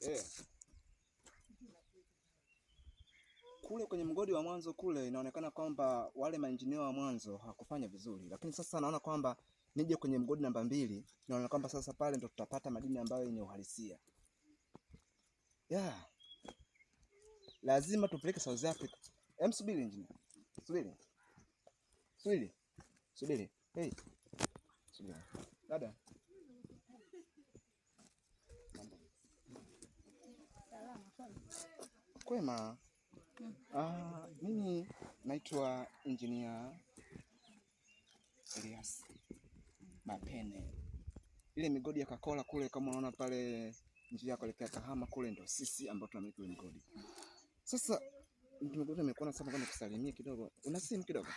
Eh. Kule kwenye mgodi wa mwanzo kule inaonekana kwamba wale mainjinia wa mwanzo hawakufanya vizuri, lakini sasa naona kwamba nije kwenye mgodi namba 2, naona kwamba sasa pale ndo tutapata madini ambayo yenye uhalisia. Yeah. Lazima tupeleke South Africa. Subiri engineer. Subiri. Hey. Subiri. Dada. Kwema. Mimi naitwa Engineer Elias Mapene. Ile migodi ya Kakola kule kama unaona pale njia ya kuelekea Kahama kule ndo sisi ambao tunamiliki ile migodi. Sasa mgodi nimekuona sasa kama kusalimia kidogo. Una simu kidogo?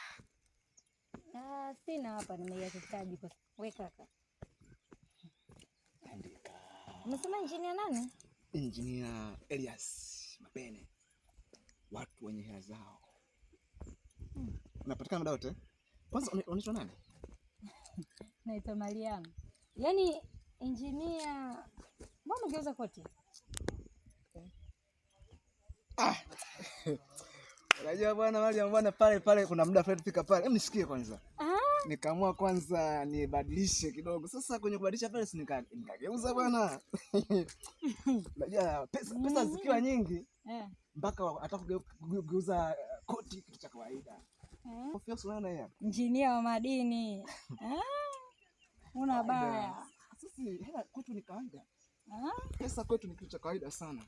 Sina hapa, nimeiachaji kwa weka kaka. Andika. Unasema engineer nani? Engineer Elias Mapene. Watu wenye hela zao. Unapatikana muda wote? Kwanza unaitwa nani? Naitwa Mariam. Yaani engineer, mbona ungeuza koti? Unajua bwana Mariam bwana, pale kuna muda fulani fika pale. Hebu nisikie kwanza. Nikaamua kwanza nibadilishe kidogo. Sasa kwenye kubadilisha pale nikageuza bwana. Unajua pesa zikiwa nyingi. Mpaka hata kugeuza koti kitu cha kawaida. Kofia unaona hapa. Engineer wa madini. Una baya. Sisi hela kwetu ni kawaida. Pesa kwetu ni kitu cha kawaida sana.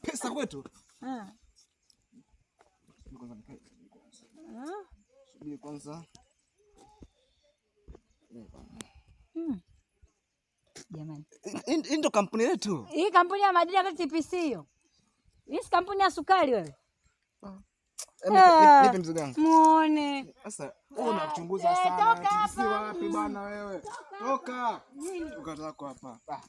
Pesa kwetu. Subiri kwanza. Jamani. Hii ndo kampuni yetu. Hii kampuni ya madini ya TPC hiyo. Hii si kampuni ya sukari wewe. Nipe mzigo wangu. Muone. Sasa wewe unachunguza sana. TPC wapi bwana wewe? Toka. Toka zako hapa.